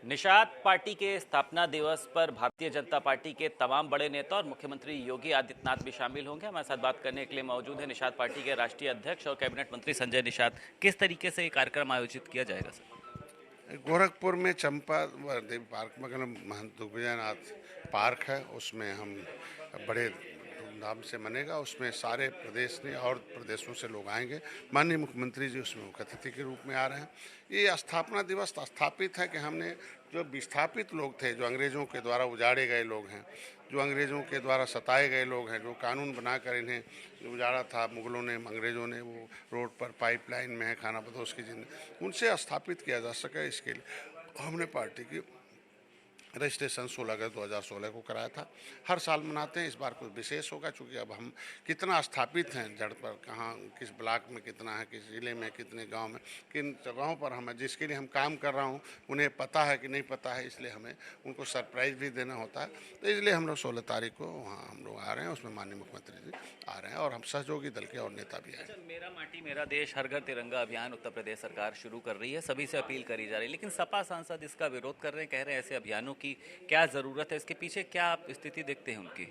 Nishad party के स्थापना दिवस पर भारतीय जनता पार्टी के तमाम बड़े नेता और मुख्यमंत्री योगी आदित्यनाथ भी शामिल होंगे। हमारे साथ बात करने के लिए मौजूद है निषाद पार्टी के राष्ट्रीय अध्यक्ष और कैबिनेट मंत्री संजय निषाद। किस तरीके से ये कार्यक्रम आयोजित किया जाएगा सर? गोरखपुर में चंपा देवी पार्क में महंत दुर्गानाथ पार्क है, उसमें हम बड़े धूमधाम से मनेगा। उसमें सारे प्रदेश ने और प्रदेशों से लोग आएंगे। माननीय मुख्यमंत्री जी उसमें मुख्य अतिथि के रूप में आ रहे हैं। ये स्थापना दिवस स्थापित है कि हमने जो विस्थापित लोग थे, जो अंग्रेज़ों के द्वारा उजाड़े गए लोग हैं, जो अंग्रेज़ों के द्वारा सताए गए लोग हैं, जो कानून बनाकर इन्हें उजाड़ा था मुग़लों ने, अंग्रेज़ों ने, वो रोड पर पाइपलाइन में है खाना बदोश की जिंदगी, उनसे स्थापित किया जा सके, इसके लिए हमने पार्टी की रजिस्ट्रेशन 16 अगस्त 2016 को कराया था। हर साल मनाते हैं, इस बार कुछ विशेष होगा क्योंकि अब हम कितना स्थापित हैं, जड़ पर कहाँ, किस ब्लॉक में कितना है, किस ज़िले में, कितने गांव में, किन जगहों पर हम जिसके लिए हम काम कर रहा हूँ उन्हें पता है कि नहीं पता है, इसलिए हमें उनको सरप्राइज़ भी देना होता है। तो इसलिए हम लोग 16 तारीख को वहाँ हम लोग आ रहे हैं, उसमें माननीय मुख्यमंत्री जी आ रहे हैं और हम सहयोगी दल के और नेता भी आए। मेरा माटी मेरा देश हर घर तिरंगा अभियान उत्तर प्रदेश सरकार शुरू कर रही है, सभी से अपील करी जा रही है, लेकिन सपा सांसद इसका विरोध कर रहे हैं, कह रहे हैं ऐसे अभियानों की क्या जरूरत है, इसके पीछे क्या आप स्थिति देखते हैं उनकी?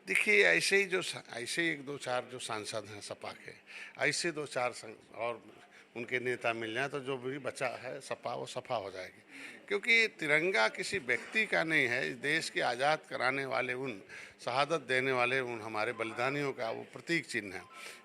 देखिए, ऐसे ही एक दो चार जो सांसद हैं सपा के, ऐसे दो चार और उनके नेता मिल जाए तो जो भी बचा है सपा वो सफा हो जाएगी। क्योंकि तिरंगा किसी व्यक्ति का नहीं है, इस देश के आज़ाद कराने वाले, उन शहादत देने वाले उन हमारे बलिदानियों का वो प्रतीक चिन्ह है।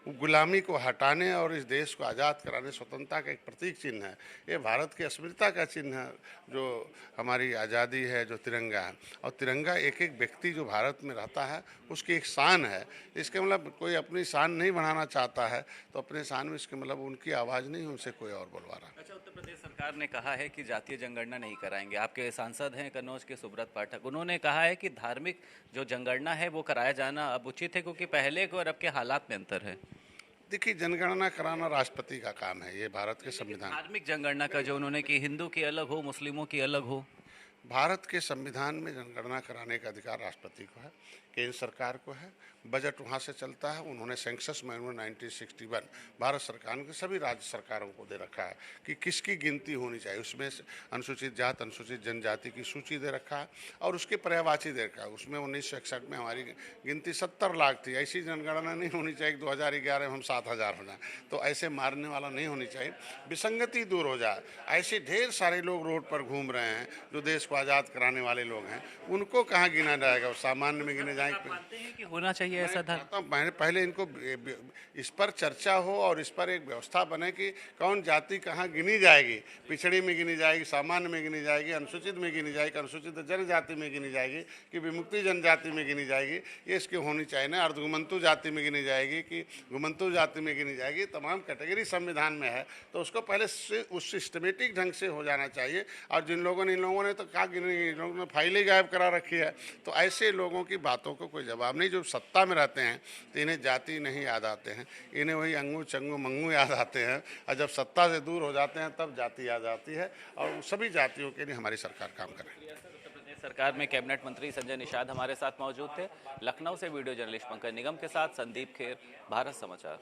वो गुलामी को हटाने और इस देश को आज़ाद कराने, स्वतंत्रता का एक प्रतीक चिन्ह है। ये भारत की अस्मिता का चिन्ह है, जो हमारी आज़ादी है, जो तिरंगा है। और तिरंगा एक एक व्यक्ति जो भारत में रहता है उसकी एक शान है। इसके मतलब कोई अपनी शान नहीं बढ़ाना चाहता है तो अपने शान में, इसके मतलब उनकी आवाज़ नहीं, उनसे कोई और बुलवा रहा। अच्छा, उत्तर प्रदेश सरकार ने कहा है कि जातीय जनगणना नहीं कराएंगे। आपके सांसद हैं कन्नौज के सुब्रत पाठक, उन्होंने कहा है कि धार्मिक जो जनगणना है वो कराया जाना अब उचित है क्योंकि पहले के और अब के हालात में अंतर है। देखिए, जनगणना कराना राष्ट्रपति का काम है, ये भारत के संविधान। धार्मिक जनगणना का जो उन्होंने कि हिंदू की अलग हो, मुस्लिमों की अलग हो। भारत के संविधान में जनगणना कराने का अधिकार राष्ट्रपति को है, केंद्र सरकार को है। बजट वहाँ से चलता है। उन्होंने सेंसस मैनुअल 1961 भारत सरकार के सभी राज्य सरकारों को दे रखा है कि किसकी गिनती होनी चाहिए। उसमें अनुसूचित जात, अनुसूचित जनजाति की सूची दे रखा है और उसके पर्यायवाची दे रखा है। उसमें 1961 में हमारी गिनती 70 लाख थी। ऐसी जनगणना नहीं होनी चाहिए 2011 में हम 7000 हो जाए, तो ऐसे मारने वाला नहीं होनी चाहिए। विसंगति दूर हो जाए। ऐसे ढेर सारे लोग रोड पर घूम रहे हैं जो देश को आज़ाद कराने वाले लोग हैं, उनको कहाँ गिना जाएगा? सामान्य में गिने जाएंगे। मानते हैं कि होना चाहिए ऐसा धर्म? मैंने पहले इनको इस पर चर्चा हो और इस पर एक व्यवस्था बने कि कौन जाति कहाँ गिनी जाएगी। पिछड़ी में गिनी जाएगी, सामान्य में गिनी जाएगी, अनुसूचित में गिनी जाएगी, अनुसूचित जनजाति में गिनी जाएगी कि विमुक्ति जनजाति में गिनी जाएगी, ये इसकी होनी चाहिए ना। अर्धघुमंतु जाति में गिनी जाएगी कि घुमंतु जाति में गिनी जाएगी। तमाम कैटेगरी संविधान में है, तो उसको पहले उस सिस्टमेटिक ढंग से हो जाना चाहिए। और जिन लोगों ने, इन लोगों ने तो क्या गिनी, इन लोगों ने फाइलें गायब करा रखी है। तो ऐसे लोगों की बातों को कोई जवाब नहीं। जो सत्ता में रहते हैं तो इन्हें जाति नहीं याद आते हैं, इन्हें वही अंगू चंगू मंगू याद आते हैं। और जब सत्ता से दूर हो जाते हैं तब जाति याद आती है। और सभी जातियों के लिए हमारी सरकार काम कर रही है। उत्तर प्रदेश सरकार में कैबिनेट मंत्री संजय निषाद हमारे साथ मौजूद थे। लखनऊ से वीडियो जर्नलिस्ट पंकज निगम के साथ संदीप खेर, भारत समाचार।